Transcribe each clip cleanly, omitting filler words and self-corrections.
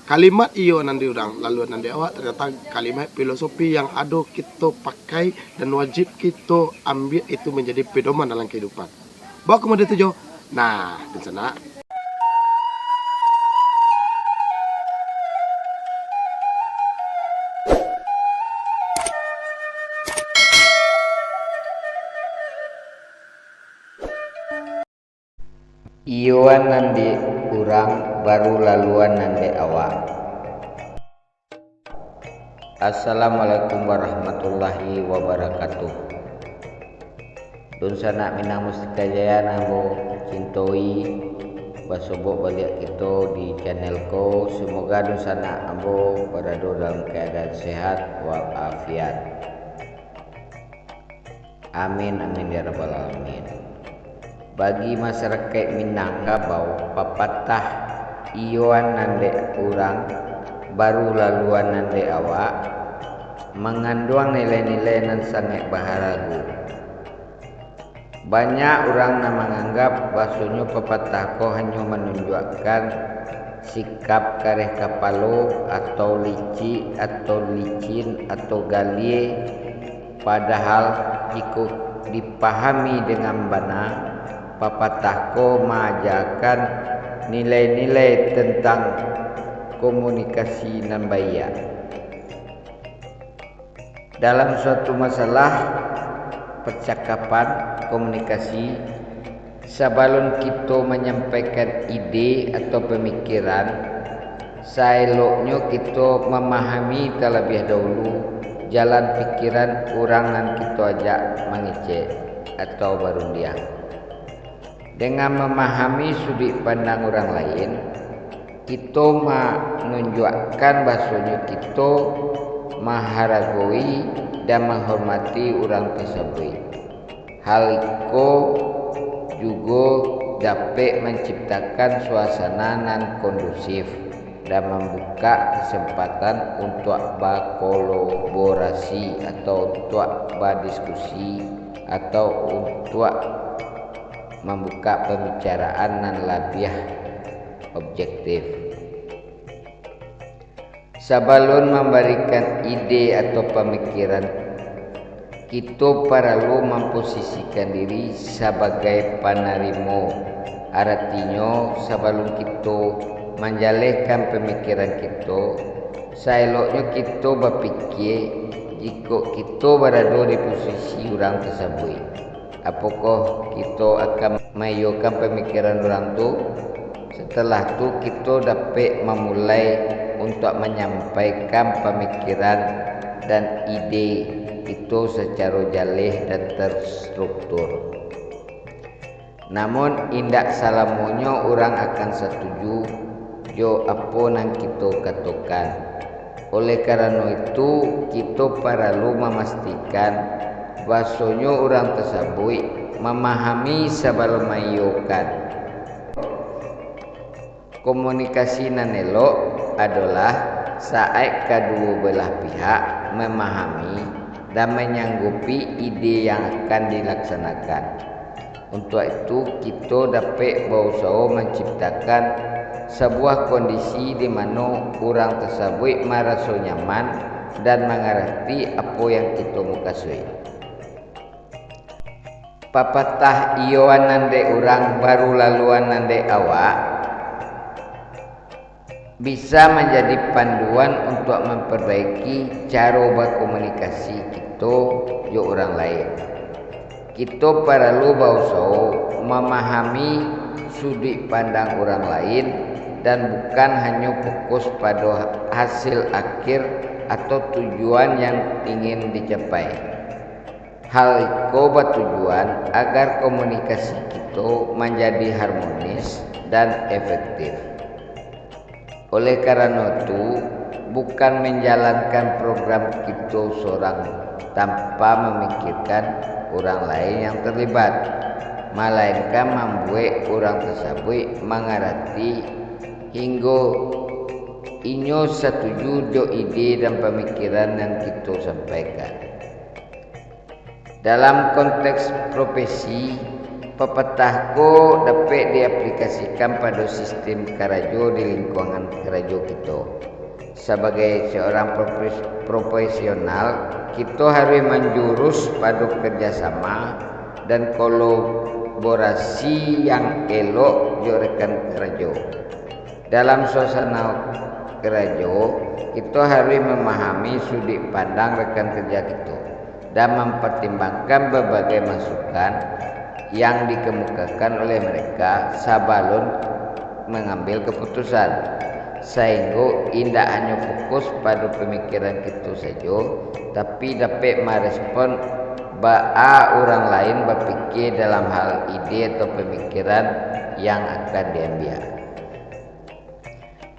kalimat iyo nanti orang lalu nanti awak ternyata kalimat filosofi yang ada kita pakai dan wajib kita ambil itu menjadi pedoman dalam kehidupan. Bawa kemudian tujuh. Nah, di sana Iyoan nande urang baru laluan nande awak. Assalamualaikum warahmatullahi wabarakatuh. Dun sana minang mustika jaya namo cintoi basobok balik kita di channel ko. Semoga dun sana ambo berada dalam keadaan sehat walafiat. Amin amin ya rabbal alamin. Bagi masyarakat Minangkabau, papatah iyoan nande urang baru laluan nande awak mengandung nilai-nilai yang sangat berharga. Banyak orang yang menganggap bahasanya pepatah ko hanya menunjukkan sikap kareh kapalo atau licin atau galie, padahal jika dipahami dengan benar, pepatah ko mengajarkan nilai-nilai tentang komunikasi dan baik. Dalam suatu masalah percakapan komunikasi, sebelum kita menyampaikan ide atau pemikiran, seeloknya kita memahami terlebih dahulu jalan pikiran orang yang kita ajak mengecek atau berundian. Dengan memahami sudut pandang orang lain, kita menunjukkan bahasanya kita menghargai dan menghormati orang tersebut. Hal itu juga dapat menciptakan suasana yang kondusif dan membuka kesempatan untuk berkolaborasi atau untuk berdiskusi atau untuk membuka pembicaraan yang lebih objektif. Sebelum memberikan ide atau pemikiran, kita perlu memposisikan diri sebagai penerima. Artinya, sebelum kita menjalankan pemikiran kita, seeloknya kita berpikir jika kita berada di posisi orang tersebut, apakah kita akan mengayokan pemikiran orang itu? Setelah itu kita dapat memulai untuk menyampaikan pemikiran dan ide itu secara jelas dan terstruktur. Namun indak salamunya orang akan setuju jo apa yang kita katakan. Oleh karena itu kita perlu memastikan bahasanya orang tersebut memahami sebelum mengayokan. Komunikasi nan elok adalah saat kedua belah pihak memahami dan menyanggupi ide yang akan dilaksanakan. Untuk itu kita dapat berusaha menciptakan sebuah kondisi di mana orang tersebut merasa nyaman dan mengerti apa yang kita maksud. Pepatah iyoan nande urang baru laluan nande awak bisa menjadi panduan untuk memperbaiki cara berkomunikasi kita dengan orang lain. Kita perlu berusaha memahami sudut pandang orang lain dan bukan hanya fokus pada hasil akhir atau tujuan yang ingin dicapai. Hal itu bertujuan agar komunikasi kita menjadi harmonis dan efektif. Oleh karena itu, bukan menjalankan program kita seorang tanpa memikirkan orang lain yang terlibat, melainkan membuat orang tersebut mengerti hingga inyo setuju do ide dan pemikiran yang kita sampaikan. Dalam konteks profesi, pepatahku dapat diaplikasikan pada sistem karajo di lingkungan karajo kita. Sebagai seorang profesional, kita harus menjurus pada kerjasama dan kolaborasi yang elok dengan rekan karajo. Dalam suasana karajo, kita harus memahami sudut pandang rekan kerja kita dan mempertimbangkan berbagai masukan yang dikemukakan oleh mereka sebelum mengambil keputusan, sehingga tidak hanya fokus pada pemikiran kita saja, tapi dapat merespon orang lain berfikir dalam hal ide atau pemikiran yang akan diambil.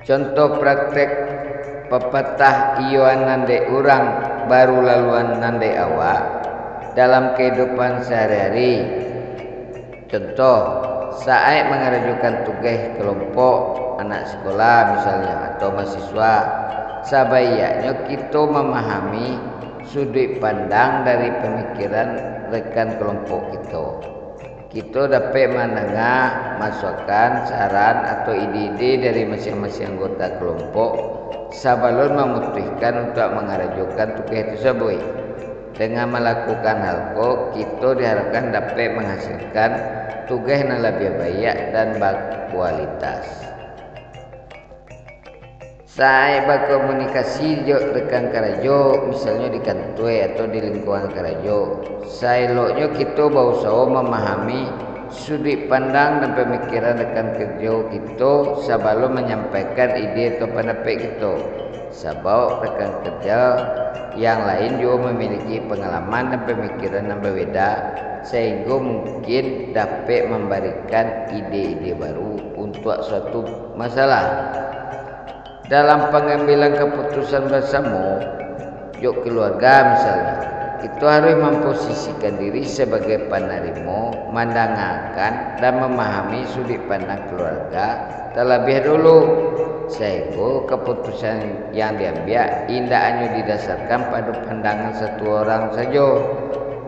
Contoh praktek pepatah iyoan nande urang baru laluan nande awak dalam kehidupan sehari-hari. Contoh, saat mengajukan tugas kelompok anak sekolah misalnya atau mahasiswa, sebaiknya kita memahami sudut pandang dari pemikiran rekan kelompok kita. Kita dapat mendengar masukan, saran atau ide-ide dari masing-masing anggota kelompok sebelum memutuskan untuk mengajukan tugas tersebut. Dengan melakukan hal itu, kita diharapkan dapat menghasilkan tugas yang lebih baik dan berkualitas. Saya berkomunikasi dengan rekan karajo, misalnya di kantor atau di lingkungan karajo. Eloknya kita berusaha memahami sudut pandang dan pemikiran rekan kerja kita sebelum menyampaikan ide atau pendapat kita. Sebab rekan kerja yang lain juga memiliki pengalaman dan pemikiran yang berbeda, sehingga mungkin dapat memberikan ide-ide baru untuk suatu masalah. Dalam pengambilan keputusan bersama, yuk keluarga misalnya, kita harus memposisikan diri sebagai penerima, mendengarkan dan memahami sudut pandang keluarga terlebih dulu, sehingga keputusan yang diambil tidak hanya didasarkan pada pandangan satu orang saja,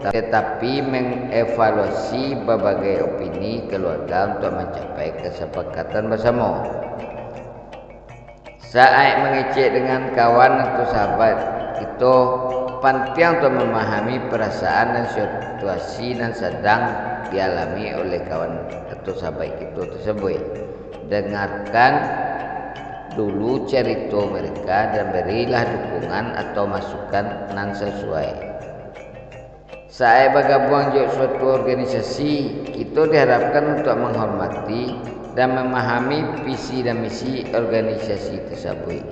tetapi mengevaluasi berbagai opini keluarga untuk mencapai kesepakatan bersama. Saat mengecek dengan kawan atau sahabat, kita penting untuk memahami perasaan dan situasi yang sedang dialami oleh kawan atau sahabat kita tersebut. Dengarkan dulu cerita mereka dan berilah dukungan atau masukan yang sesuai. Saat bergabung di suatu organisasi, kita diharapkan untuk menghormati dan memahami visi dan misi organisasi tersebut,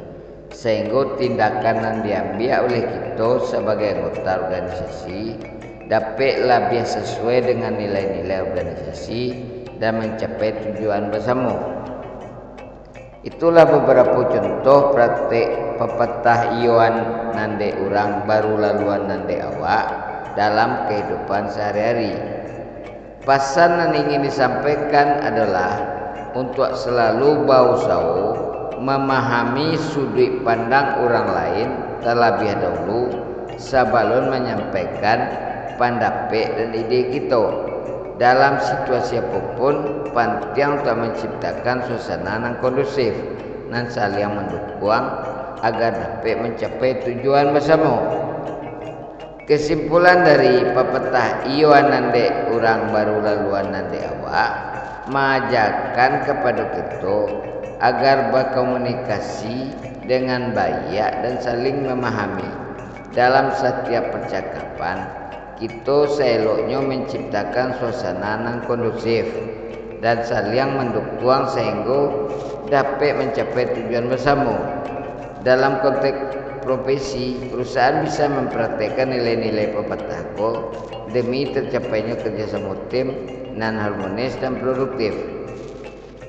sehingga tindakan yang diambil oleh kita sebagai anggota organisasi dapat lebih sesuai dengan nilai-nilai organisasi dan mencapai tujuan bersama. Itulah beberapa contoh praktik pepatah iyoan nande urang baru laluan nande awak dalam kehidupan sehari-hari. Pesan yang ingin disampaikan adalah untuk selalu berusaha memahami sudut pandang orang lain terlebih dahulu sebelum menyampaikan pendapat dan ide kita. Dalam situasi apapun, penting untuk menciptakan suasana yang kondusif dan saling mendukung agar dapat mencapai tujuan bersama. Kesimpulan dari pepatah iyoan nande urang baru laluan nande awak mengajarkan kepada kita agar berkomunikasi dengan baik dan saling memahami. Dalam setiap percakapan, kita seeloknya menciptakan suasana yang kondusif dan saling mendukung sehingga dapat mencapai tujuan bersama. Dalam konteks profesi, perusahaan bisa mempraktekkan nilai-nilai pepatah itu demi tercapainya kerjasama tim yang harmonis dan produktif.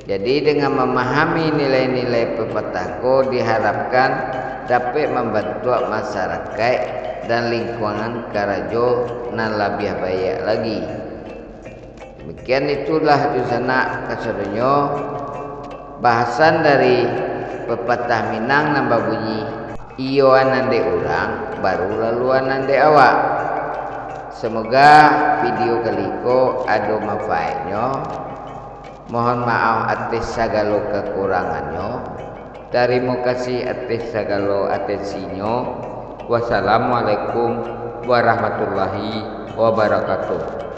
Jadi dengan memahami nilai-nilai pepatah itu diharapkan dapat membantu masyarakat dan lingkungan karajo yang lebih baik lagi. Demikian itulah di sana kasarannya bahasan dari pepatah Minang yang berbunyi iyoan nande urang baru laluan nande awak. Semoga video kaliko ada manfaatnya. Mohon maaf atas segala kekurangannya. Terima kasih atas segala atensinya. Wassalamualaikum warahmatullahi wabarakatuh.